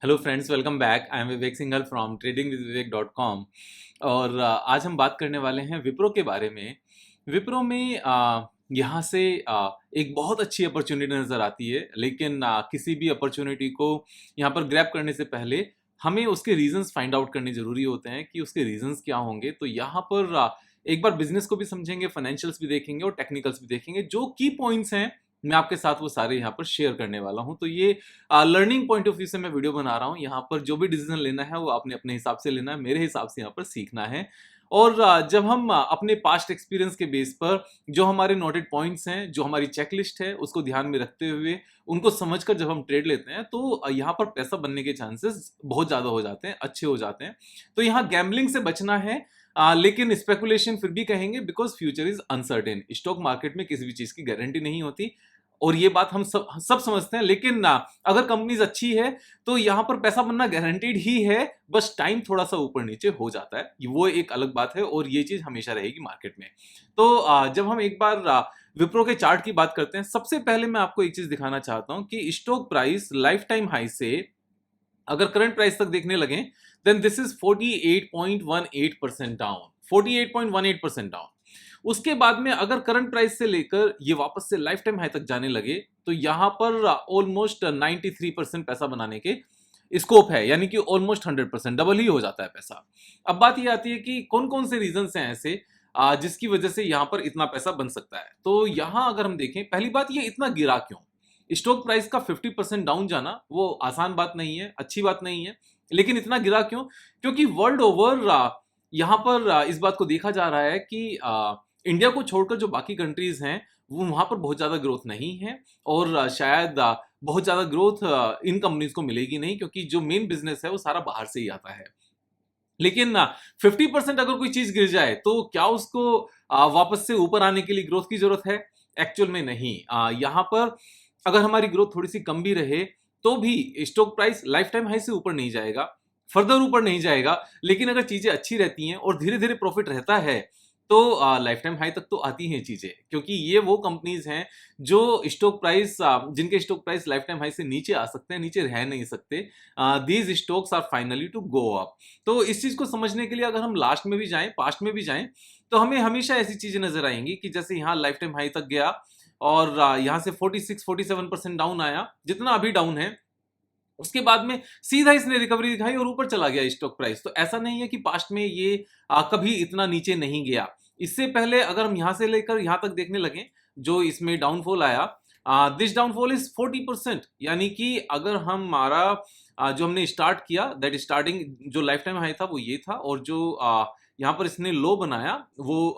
Hello friends, welcome back. I am Vivek Singhal from tradingwithvivek.com। और आज हम बात करने वाले हैं विप्रो के बारे में। विप्रो में यहाँ से एक बहुत अच्छी अपॉर्चुनिटी नज़र आती है, लेकिन किसी भी अपॉर्चुनिटी को यहाँ पर ग्रैब करने से पहले हमें उसके रीजंस फाइंड आउट करने ज़रूरी होते हैं कि उसके रीजंस क्या होंगे। तो यहाँ पर एक बार बिजनेस को भी समझेंगे, फाइनेंशियल्स भी देखेंगे और टेक्निकल्स भी देखेंगे। जो की पॉइंट्स हैं मैं आपके साथ वो सारे यहाँ पर शेयर करने वाला हूँ। तो ये लर्निंग पॉइंट ऑफ व्यू से मैं वीडियो बना रहा हूँ। यहाँ पर जो भी डिसीजन लेना है वो आपने अपने हिसाब से लेना है, मेरे हिसाब से यहाँ पर सीखना है। और जब हम अपने पास्ट एक्सपीरियंस के बेस पर जो हमारे नोटेड पॉइंट्स हैं, जो हमारी चेकलिस्ट है, उसको ध्यान में रखते हुए उनको समझकर जब हम ट्रेड लेते हैं तो यहाँ पर पैसा बनने के चांसेस बहुत ज़्यादा हो जाते हैं, अच्छे हो जाते हैं। तो यहाँ गैम्बलिंग से बचना है, लेकिन स्पेकुलेशन फिर भी कहेंगे, because future is uncertain. Stock market में किसी भी चीज़ की गारंटी नहीं होती और ये बात हम सब समझते हैं। लेकिन अगर कंपनीज अच्छी है तो यहाँ पर पैसा बनना गारंटीड ही है, बस टाइम थोड़ा सा ऊपर नीचे हो जाता है, वो एक अलग बात है और ये चीज हमेशा रहेगी मार्केट में। तो जब हम एक बार विप्रो के चार्ट की बात करते हैं, सबसे पहले मैं आपको एक चीज दिखाना चाहता हूं कि stock price life time high से अगर करंट प्राइस तक देखने लगे then this is 48.18% down, 48.18% down. उसके बाद में अगर करंट प्राइस से लेकर ये वापस से लाइफ टाइम हाई तक जाने लगे तो यहां पर ऑलमोस्ट 93% पैसा बनाने के स्कोप है, यानी कि ऑलमोस्ट 100% डबल ही हो जाता है पैसा। अब बात ये आती है कि कौन कौन से रीजन हैं ऐसे जिसकी वजह से यहां पर इतना पैसा बन सकता है। तो यहां अगर हम देखें, पहली बात ये इतना गिरा क्यों। स्टॉक प्राइस का 50% डाउन जाना वो आसान बात नहीं है, अच्छी बात नहीं है, लेकिन इतना गिरा क्यों? क्योंकि वर्ल्ड ओवर यहाँ पर इस बात को देखा जा रहा है कि इंडिया को छोड़कर जो बाकी कंट्रीज हैं वो वहां पर बहुत ज्यादा ग्रोथ नहीं है और शायद बहुत ज्यादा ग्रोथ इन कंपनीज को मिलेगी नहीं, क्योंकि जो मेन बिजनेस है वो सारा बाहर से ही आता है। लेकिन 50% अगर कोई चीज गिर जाए तो क्या उसको वापस से ऊपर आने के लिए ग्रोथ की जरूरत है? एक्चुअल में नहीं। यहाँ पर अगर हमारी ग्रोथ थोड़ी सी कम भी रहे तो भी stock price life time high से ऊपर नहीं जाएगा, फर्दर ऊपर नहीं जाएगा। लेकिन अगर चीजें अच्छी रहती हैं और धीरे धीरे प्रॉफिट रहता है तो लाइफ टाइम हाई तक तो आती हैं चीजें, क्योंकि ये वो कंपनीज हैं जो स्टॉक प्राइस जिनके stock price life time high से नीचे आ सकते हैं, नीचे रह नहीं सकते। These stocks are finally to go up. तो इस चीज को समझने के लिए अगर हम लास्ट में भी जाएं, पास्ट में भी जाएं, तो हमें हमेशा ऐसी चीजें नजर आएंगी कि जैसे यहाँ लाइफ टाइम हाई तक गया और यहाँ से 46-47% डाउन आया, जितना अभी डाउन है, उसके बाद में सीधा इसने रिकवरी दिखाई और ऊपर चला गया स्टॉक प्राइस। तो ऐसा नहीं है कि पास्ट में ये कभी इतना नीचे नहीं गया। इससे पहले अगर हम यहां से लेकर यहां तक देखने लगे, जो इसमें डाउनफॉल आया, दिस डाउनफॉल इज 40%। यानी कि अगर हमारा जो हमने स्टार्ट किया, दैट स्टार्टिंग जो लाइफ टाइम हाई था वो ये था, और जो यहाँ पर इसने लो बनाया वो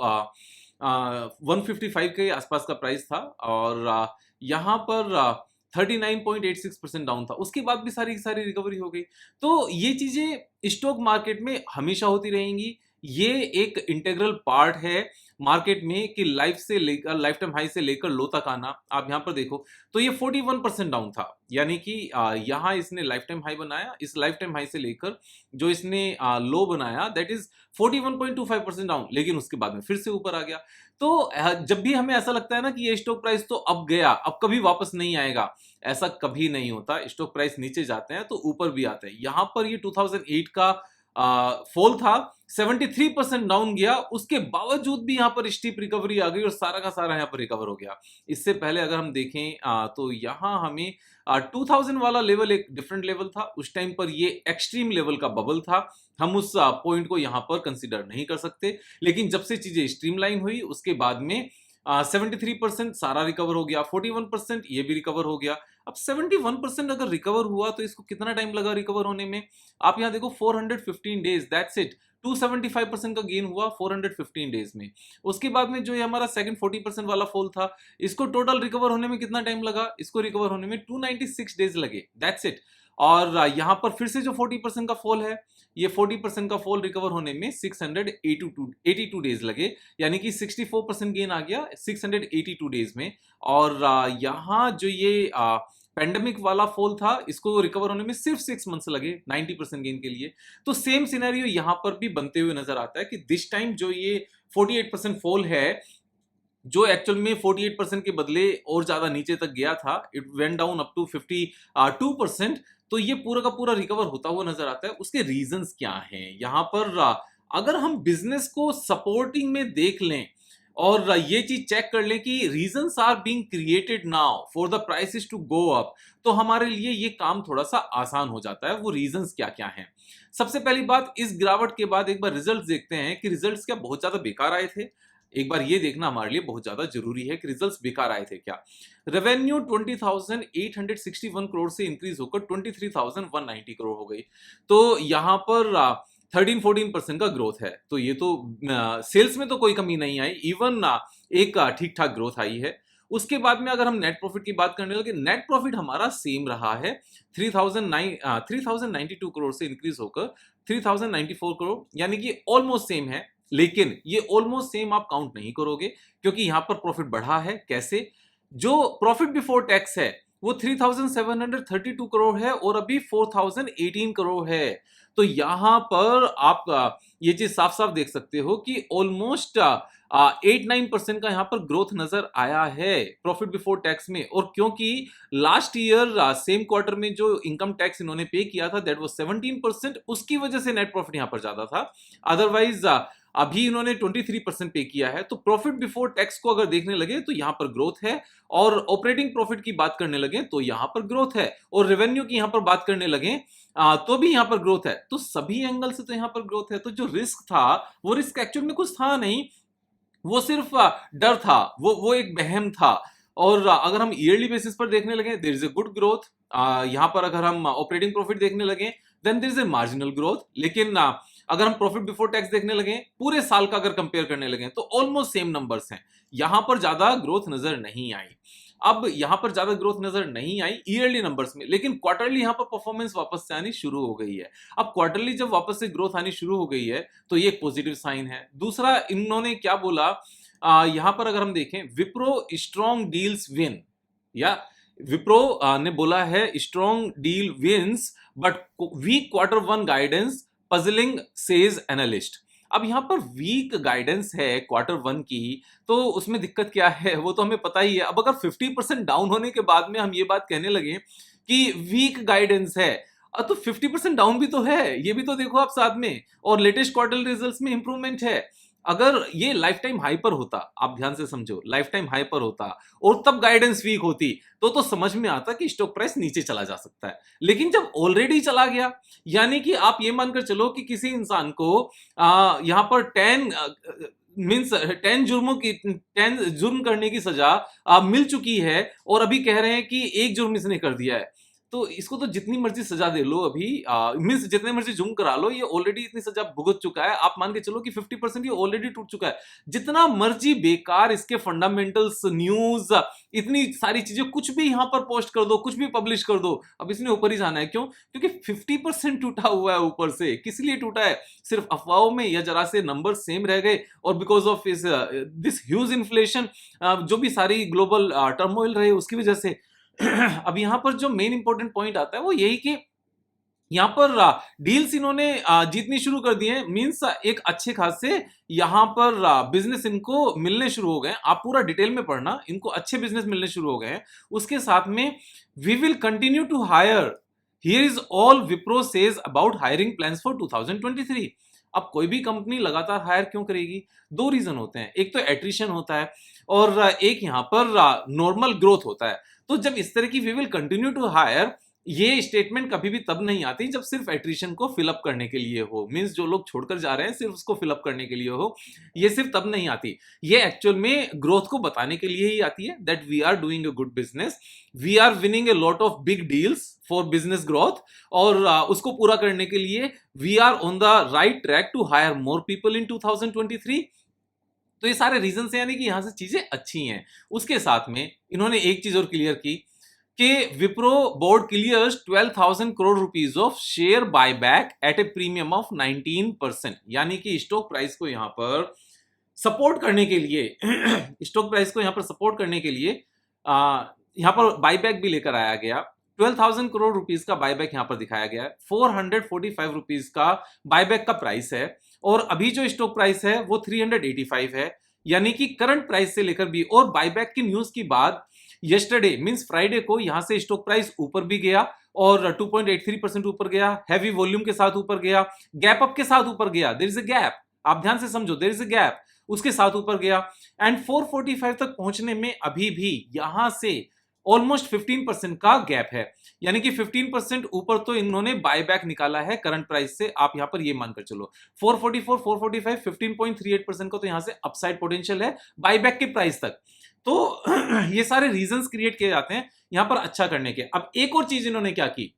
155 के आसपास का प्राइस था, और यहाँ पर 39.86% डाउन था। उसके बाद भी सारी की सारी रिकवरी हो गई। तो ये चीजें स्टॉक मार्केट में हमेशा होती रहेंगी। ये एक इंटीग्रल पार्ट है मार्केट में कि लाइफ से लेकर लाइफ टाइम हाई से लेकर लो तक आना। आप यहाँ पर देखो तो ये 41% डाउन था, यानी कि यहाँ इसने लाइफ टाइम हाई बनाया, इस लाइफ टाइम हाई से लेकर जो इसने लो बनाया दैट इज 41.25% डाउन, लेकिन उसके बाद में फिर से ऊपर आ गया। तो जब भी हमें ऐसा लगता है ना कि ये स्टॉक प्राइस तो अब गया, अब कभी वापस नहीं आएगा, ऐसा कभी नहीं होता। स्टॉक प्राइस नीचे जाते हैं तो ऊपर भी आते हैं। यहां पर ये 2008 का फॉल था, 73% डाउन गया, उसके बावजूद भी यहां पर स्टीप रिकवरी आ गई और सारा का सारा यहां पर रिकवर हो गया। इससे पहले अगर हम देखें तो यहां हमें 2000 वाला लेवल एक डिफरेंट लेवल था। उस टाइम पर ये एक्सट्रीम लेवल का बबल था, हम उस पॉइंट को यहां पर कंसिडर नहीं कर सकते। लेकिन जब से चीजें स्ट्रीमलाइन हुई उसके बाद में 73% सारा रिकवर हो गया, 41% ये भी रिकवर हो गया। अब 71% अगर रिकवर हुआ तो इसको कितना टाइम लगा रिकवर होने में? आप यहां देखो 415 डेज, दैट्स इट। 275% का गेन हुआ 415 डेज में। उसके बाद में जो ये हमारा सेकंड 40% वाला फॉल था, इसको टोटल रिकवर होने में कितना टाइम लगा? इसको रिकवर होने में 296 डेज लगे, दैट्स इट। और यहां पर फिर से जो 40% का फॉल है, ये 40% का फॉल रिकवर होने में 682 डेज लगे, यानी कि 64% गेन आ गया 682 डेज में। और यहाँ जो ये पेंडेमिक वाला फॉल था, इसको रिकवर होने में सिर्फ 6 मंथ्स लगे 90% गेन के लिए। तो सेम सिनेरियो यहां पर भी बनते हुए नजर आता है कि दिस टाइम जो ये 48% फॉल है, जो एक्चुअल में 48% के बदले और ज्यादा नीचे तक गया था, it went down up to 52%। तो ये पूरा का पूरा रिकवर होता हुआ नजर आता है। उसके रीजंस क्या हैं यहाँ पर? अगर हम बिजनेस को सपोर्टिंग में देख लें और ये चीज चेक कर लें कि reasons are being created now for the prices to go up, तो हमारे लिए ये काम थोड़ा सा आसान हो जाता है। वो रीजंस क्या क्या हैं? सबसे पहली बात, इस गिरावट के बाद एक बार रिजल्ट्स देखते हैं कि रिजल्ट्स क्या बहुत ज्यादा बेकार आए थे। एक बार ये देखना हमारे लिए बहुत ज्यादा जरूरी है कि रिजल्ट्स बेकार आए थे क्या। रेवेन्यू 20,861 करोड़ से इंक्रीज होकर 23,190 करोड़ हो गई। तो यहां पर 13-14% का ग्रोथ है। तो ये तो सेल्स में तो कोई कमी नहीं आई, इवन एक ठीक ठाक ग्रोथ आई है। उसके बाद में अगर हम नेट प्रॉफिट की बात करने लगे, नेट प्रॉफिट हमारा सेम रहा है, 3,092 करोड़ से इंक्रीज होकर 3,094 करोड़, यानी कि ऑलमोस्ट सेम है। लेकिन ये ऑलमोस्ट सेम आप काउंट नहीं करोगे, क्योंकि यहां पर प्रॉफिट बढ़ा है। कैसे? जो प्रॉफिट बिफोर टैक्स है वो 3,732 करोड़ है और अभी 4,018 करोड़ है। तो यहां पर आप ये चीज साफ साफ देख सकते हो कि ऑलमोस्ट 8-9% का यहां पर ग्रोथ नजर आया है प्रॉफिट बिफोर टैक्स में। और क्योंकि लास्ट ईयर सेम क्वार्टर में जो इनकम टैक्स इन्होंने पे किया था दैट वाज 17%, उसकी वजह से नेट प्रॉफिट यहां पर ज्यादा था। अदरवाइज अभी इन्होंने 23% पे किया है। तो प्रॉफिट बिफोर टैक्स को अगर देखने लगे तो यहां पर ग्रोथ है, और ऑपरेटिंग प्रॉफिट की बात करने लगे तो यहां पर ग्रोथ है, और रेवेन्यू की यहां पर बात करने लगे तो भी यहां पर ग्रोथ है। तो सभी एंगल से तो यहां पर ग्रोथ है। तो जो रिस्क था वो रिस्क एक्चुअल में कुछ था नहीं, वो सिर्फ डर था, वो एक वहम था। और अगर हम ईयरली बेसिस पर देखने लगे there is a good growth. यहां पर अगर हम ऑपरेटिंग प्रॉफिट देखने लगे then there is a marginal growth. लेकिन अगर हम प्रॉफिट बिफोर टैक्स देखने लगे पूरे साल का अगर कंपेयर करने लगे तो ऑलमोस्ट सेम नंबर्स हैं, यहां पर ज्यादा ग्रोथ नजर नहीं आई। अब यहां पर ज्यादा ग्रोथ नजर नहीं आई ईयरली नंबर्स में, लेकिन क्वार्टरली यहां पर परफॉर्मेंस वापस से आनी शुरू हो गई है। अब क्वार्टरली जब वापस से ग्रोथ आनी शुरू हो गई है तो ये एक पॉजिटिव साइन है। दूसरा, इन्होंने क्या बोला, यहां पर अगर हम देखें, विप्रो स्ट्रॉन्ग डील्स विन, या विप्रो ने बोला है strong deal wins but weak quarter one guidance puzzling says analyst. अब यहां पर वीक गाइडेंस है क्वार्टर वन की, तो उसमें दिक्कत क्या है वो तो हमें पता ही है। अब अगर 50% डाउन होने के बाद में हम ये बात कहने लगे कि वीक गाइडेंस है, तो 50% डाउन भी तो है, ये भी तो देखो आप साथ में, और लेटेस्ट क्वार्टर रिजल्ट्स में इंप्रूवमेंट है। अगर ये लाइफ टाइम हाई पर होता, आप ध्यान से समझो, लाइफ टाइम हाई पर होता और तब गाइडेंस वीक होती तो समझ में आता कि स्टॉक प्राइस नीचे चला जा सकता है। लेकिन जब ऑलरेडी चला गया, यानी कि आप ये मानकर चलो कि किसी इंसान को यहां पर 10 जुर्मों की 10 जुर्म करने की सजा मिल चुकी है, और अभी कह रहे हैं कि एक जुर्म इसने कर दिया है, तो इसको तो जितनी मर्जी सजा दे लो, अभी मींस जितने मर्जी जुर्म करा लो, ये ऑलरेडी इतनी सजा भुगत चुका है। आप मान के चलो कि 50% ये ऑलरेडी टूट चुका है। जितना मर्जी बेकार इसके फंडामेंटल्स, न्यूज, इतनी सारी चीजें कुछ भी यहां पर पोस्ट कर दो, कुछ भी पब्लिश कर दो, अब इसने ऊपर ही जाना है। क्यों? क्योंकि 50% टूटा हुआ है ऊपर से। किस लिए टूटा है? सिर्फ अफवाहों में, या जरा से नंबर सेम रह गए, और because of this huge inflation, जो भी सारी ग्लोबल टर्मोइल रहे उसकी वजह से। अब यहां पर जो मेन इंपॉर्टेंट पॉइंट आता है वो यही कि यहां पर डील्स इन्होंने जीतनी शुरू कर दी है, मींस एक अच्छे खासे यहां पर बिजनेस इनको मिलने शुरू हो गए। आप पूरा डिटेल में पढ़ना, इनको अच्छे बिजनेस मिलने शुरू हो गए हैं। उसके साथ में we will continue to hire, here is all Wipro says about hiring plans for 2023। अब कोई भी कंपनी लगातार हायर क्यों करेगी? दो रीजन होते हैं, एक तो एट्रिशन होता है और एक यहां पर नॉर्मल ग्रोथ होता है। तो जब इस तरह की we will continue to hire, ये स्टेटमेंट कभी भी तब नहीं आती जब सिर्फ एट्रिशन को फिलअप करने के लिए हो, मींस जो लोग छोड़कर जा रहे हैं सिर्फ उसको फिलअप करने के लिए हो, ये सिर्फ तब नहीं आती। ये एक्चुअल में ग्रोथ को बताने के लिए ही आती है, that we are doing a good business, we are winning a lot of big deals for business growth, और उसको पूरा करने के लिए we are on the right track to hire more people in 2023। तो ये सारे रीजन है, यानी कि यहां से चीजें अच्छी हैं। उसके साथ में इन्होंने एक चीज और क्लियर की कि Wipro board clears 12,000 crore rupees of share buyback at a premium of 19%, यानी कि स्टॉक प्राइस को यहां पर सपोर्ट करने के लिए स्टॉक प्राइस को यहां पर सपोर्ट करने के लिए यहां पर बायबैक भी लेकर आया गया। 12,000 करोड़ रुपीस का बायबैक यहां पर दिखाया गया है। 445 रुपीस का बायबैक का प्राइस है, और अभी जो स्टॉक प्राइस है वो 385 है, यानी कि करंट प्राइस से लेकर भी। और बायबैक की न्यूज की बाद यस्टरडे मींस फ्राइडे को यहां से स्टॉक प्राइस ऊपर भी गया और 2.83% ऊपर गया, हैवी वॉल्यूम के साथ ऊपर गया, गैप अप के साथ ऊपर गया, देयर इज अ गैप, आप ध्यान से समझो, देयर इज अ गैप, उसके साथ ऊपर गया एंड 445 तक पहुंचने में अभी भी यहां से ऑलमोस्ट 15% का गैप है, यानी कि 15% ऊपर तो इन्होंने बायबैक निकाला है करंट प्राइस से, आप यहां पर ये मानकर चलो 444, 445, 15.38% का तो यहां से अपसाइड पोटेंशियल है बायबैक के प्राइस तक। तो ये सारे रीजंस क्रिएट किए जाते हैं यहां पर अच्छा करने के। अब एक और चीज इन्होंने क्या की,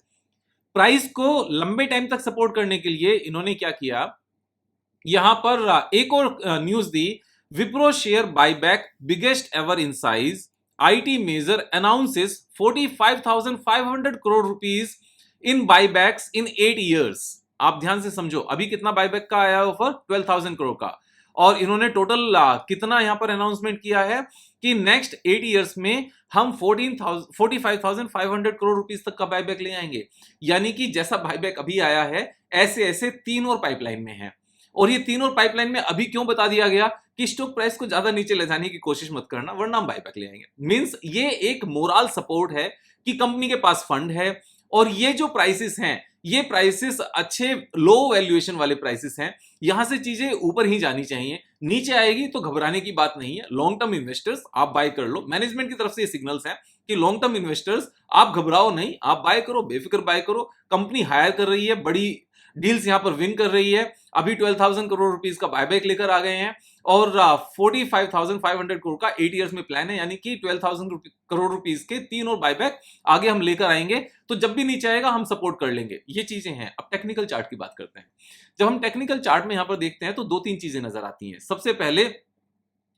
प्राइस को लंबे टाइम तक सपोर्ट करने के लिए इन्होंने क्या किया, यहां पर एक और न्यूज दी, Wipro share buyback biggest ever in size, IT major announces 45,500 crore rupees in buybacks in 8 years। आप ध्यान से समझो, अभी कितना बायबैक का आया ऑफर, 12,000 करोड़ का, और इन्होंने टोटल कितना यहां पर अनाउंसमेंट किया है कि नेक्स्ट 8 years में हम 45,500 करोड़ रुपीस तक का बायबैक ले आएंगे। यानी कि जैसा बायबैक अभी आया है ऐसे ऐसे 3 और पाइपलाइन में है, और ये तीनों पाइपलाइन में अभी क्यों बता दिया गया कि स्टॉक प्राइस को ज्यादा नीचे ले जाने की कोशिश मत करना वरना हम बायबैक ले आएंगे। मींस ये एक मोरल सपोर्ट है कि कंपनी के पास फंड है, और ये जो प्राइसेस हैं ये प्राइसेस अच्छे लो वैल्यूएशन वाले प्राइसेस हैं, यहां से चीजें ऊपर ही जानी चाहिए, नीचे आएगी तो घबराने की बात नहीं है। लॉन्ग टर्म इन्वेस्टर्स आप बाय कर लो, मैनेजमेंट की तरफ से ये सिग्नल्स हैं कि लॉन्ग टर्म इन्वेस्टर्स आप घबराओ नहीं, आप बाय करो, बेफिक्र बाय करो, कंपनी हायर कर रही है, बड़ी डील्स यहां पर विन कर रही है, अभी 12,000 करोड़ रुपीस का बायबैक लेकर आ गए हैं, और 45,500 करोड़ का 8 years में प्लान है, यानी कि 12,000 करोड़ रुपीस के 3 और बायबैक आगे हम लेकर आएंगे, तो जब भी नीचे आएगा हम सपोर्ट कर लेंगे। ये चीजें हैं। अब टेक्निकल चार्ट की बात करते हैं। जब हम टेक्निकल चार्ट में यहां पर देखते हैं तो 2-3 चीजें नजर आती हैं। सबसे पहले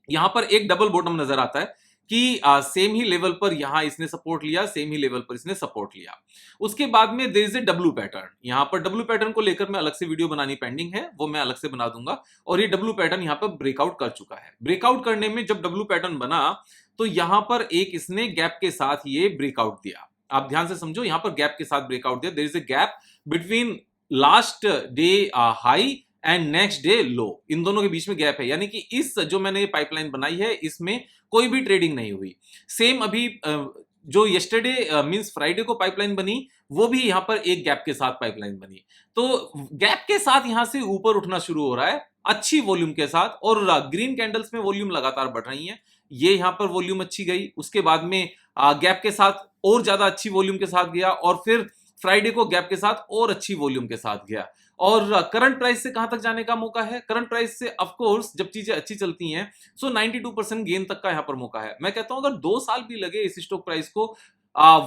यहां पर एक डबल बॉटम नजर आता है कि सेम ही लेवल पर यहां इसने सपोर्ट लिया, सेम ही लेवल पर इसने सपोर्ट लिया। उसके बाद में there is a W pattern, यहां पर डब्ल्यू पैटर्न को लेकर मैं अलग से वीडियो बनानी पेंडिंग है, वो मैं अलग से बना दूंगा। और ये डब्ल्यू पैटर्न यहां पर ब्रेकआउट कर चुका है। ब्रेकआउट करने में जब डब्ल्यू पैटर्न बना तो यहां पर एक इसने गैप के साथ ये ब्रेकआउट दिया, आप ध्यान से समझो, यहां पर गैप के साथ ब्रेकआउट दिया। There is a gap between last day high and next day low, इन दोनों के बीच में गैप है, यानी कि इस जो मैंने ये पाइपलाइन बनाई है इसमें कोई भी ट्रेडिंग नहीं हुई। सेम अभी जो यस्टरडे मींस फ्राइडे को पाइपलाइन बनी वो भी यहां पर एक गैप के साथ पाइपलाइन बनी, तो गैप के साथ यहां से ऊपर उठना शुरू हो रहा है अच्छी वॉल्यूम के साथ, और ग्रीन कैंडल्स में वॉल्यूम लगातार बढ़ रही है। ये यहां पर वॉल्यूम अच्छी गई, उसके बाद में गैप के साथ और ज्यादा अच्छी वॉल्यूम के साथ गया, और फिर फ्राइडे को गैप के साथ और अच्छी वॉल्यूम के साथ गया। और करंट प्राइस से कहां तक जाने का मौका है, करंट प्राइस से ऑफ कोर्स जब चीजें अच्छी चलती हैं सो 92% गेन तक का यहां पर मौका है। मैं कहता हूं अगर 2 साल भी लगे इस स्टॉक प्राइस को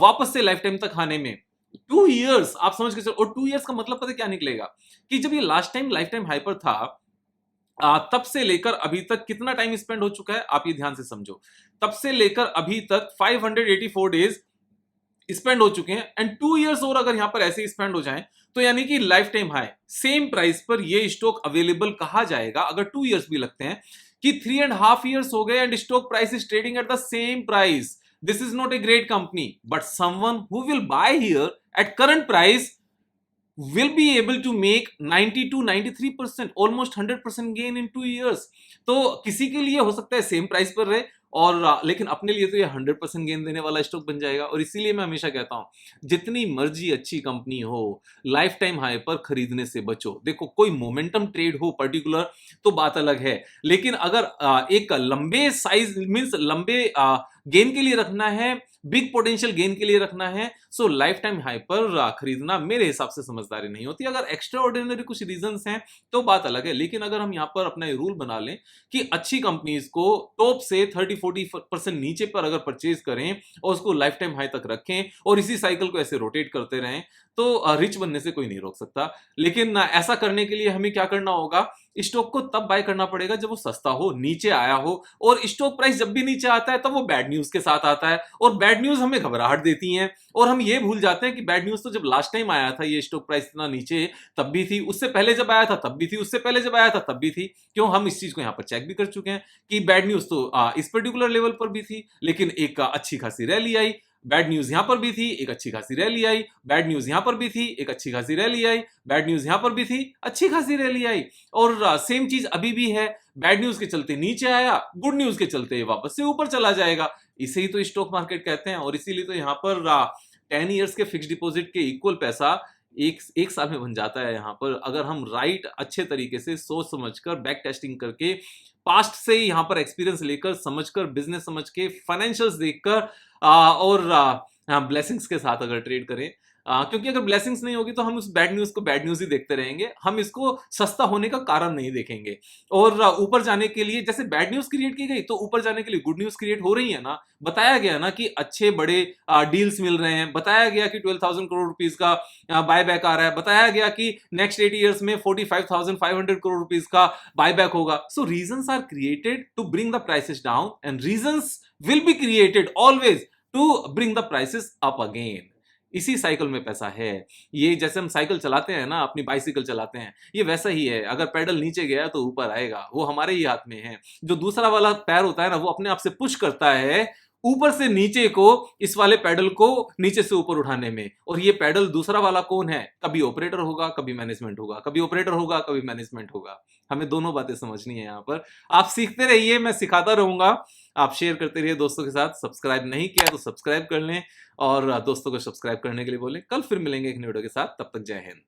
वापस से लाइफ टाइम तक आने में, 2 years आप समझ के चलो, और 2 years का मतलब पता क्या निकलेगा कि जब ये last time life time hyper था तब से लेकर अभी तक कितना टाइम स्पेंड हो चुका है आप ये ध्यान से समझो। तब से लेकर अभी तक 584 डेज स्पेंड हो चुके हैं, एंड 2 years और अगर यहां पर ऐसे स्पेंड हो जाएं तो यानी कि life time high same price पर ये स्टॉक अवेलेबल कहा जाएगा अगर 2 years भी लगते हैं, कि 3.5 years हो गए and stock price is trading at the same price. This is not a great company, but someone who will buy here at current price will be able to make 90 to 93%, almost 100% gain in 2 years। तो किसी के लिए हो सकता है same price पर रहे, और लेकिन अपने लिए तो ये 100% गेन देने वाला स्टॉक बन जाएगा। और इसीलिए मैं हमेशा कहता हूं जितनी मर्जी अच्छी कंपनी हो लाइफ टाइम हाई पर खरीदने से बचो। देखो कोई मोमेंटम ट्रेड हो पर्टिकुलर तो बात अलग है, लेकिन अगर एक लंबे साइज मींस लंबे गेन के लिए रखना है, बिग पोटेंशियल गेन के लिए रखना है, सो लाइफ टाइम हाई पर खरीदना मेरे हिसाब से समझदारी नहीं होती। अगर एक्स्ट्रा ऑर्डिनरी कुछ रीजंस हैं तो बात अलग है, लेकिन अगर हम यहां पर अपना ये रूल बना लें कि अच्छी कंपनीज को टॉप से 30-40% नीचे पर अगर परचेज करें और उसको लाइफ टाइम हाई तक रखें और इसी साइकिल को ऐसे रोटेट करते रहें, तो रिच बनने से कोई नहीं रोक सकता। लेकिन ऐसा करने के लिए हमें क्या करना होगा, स्टॉक को तब बाय करना पड़ेगा जब वो सस्ता हो, नीचे आया हो। और स्टॉक प्राइस जब भी नीचे आता है तब वो बैड न्यूज के साथ आता है, और बैड न्यूज हमें घबराहट देती हैं, और हम ये भूल जाते हैं कि बैड न्यूज तो जब लास्ट टाइम आया था ये स्टॉक प्राइस इतना नीचे तब भी थी, उससे पहले जब आया था तब भी थी, उससे पहले जब आया था तब भी थी। क्यों, हम इस चीज को यहां पर चेक भी कर चुके हैं कि बैड न्यूज तो इस पर्टिकुलर लेवल पर भी थी, लेकिन एक अच्छी खासी रैली आई। बैड न्यूज यहां पर भी थी, एक अच्छी खासी रैली आई। बैड न्यूज यहां पर भी थी, एक अच्छी खासी रैली आई। बैड न्यूज यहां पर भी थी, अच्छी खासी रैली आई। और सेम चीज अभी भी है, बैड न्यूज के चलते नीचे आया, गुड न्यूज के चलते वापस से ऊपर चला जाएगा। इसे ही तो स्टॉक मार्केट कहते हैं, और इसीलिए तो यहां पर 10 ईयर्स के फिक्स डिपॉजिट के इक्वल पैसा एक साल में बन जाता है यहाँ पर, अगर हम राइट अच्छे तरीके से सोच समझकर बैक टेस्टिंग करके पास्ट से यहाँ पर एक्सपीरियंस लेकर समझकर बिजनेस समझ के फाइनेंशियल्स देखकर और ब्लेसिंग्स के साथ अगर ट्रेड करें। क्योंकि अगर ब्लेसिंग्स नहीं होगी तो हम उस बैड न्यूज को बैड न्यूज ही देखते रहेंगे, हम इसको सस्ता होने का कारण नहीं देखेंगे। और ऊपर जाने के लिए जैसे बैड न्यूज क्रिएट की गई तो ऊपर जाने के लिए गुड न्यूज क्रिएट हो रही है ना। बताया गया ना कि अच्छे बड़े डील्स मिल रहे हैं, बताया गया कि 12,000 करोड़ रुपीस का बायबैक आ रहा है, बताया गया कि नेक्स्ट 8 ईयर्स में 45,500 करोड़ रुपीस का बायबैक होगा। So reasons are created to bring the prices down and reasons will be created always to bring the prices up again. इसी साइकिल में पैसा है। ये जैसे हम साइकिल चलाते हैं ना, अपनी बाइसिकल चलाते हैं, ये वैसा ही है। अगर पैडल नीचे गया तो ऊपर आएगा, वो हमारे ही हाथ में है। जो दूसरा वाला पैर होता है ना, वो अपने आप से पुश करता है ऊपर से नीचे को, इस वाले पैडल को नीचे से ऊपर उठाने में। और ये पैडल दूसरा वाला कौन है? कभी ऑपरेटर होगा, कभी मैनेजमेंट होगा, कभी ऑपरेटर होगा, कभी मैनेजमेंट होगा। हमें दोनों बातें समझनी है यहाँ पर। आप सीखते रहिए, मैं सिखाता रहूंगा। आप शेयर करते रहिए दोस्तों के साथ। सब्सक्राइब नहीं किया तो सब्सक्राइब कर लें और दोस्तों को सब्सक्राइब करने के लिए बोलें। कल फिर मिलेंगे एक नई वीडियो के साथ, तब तक जय हिंद।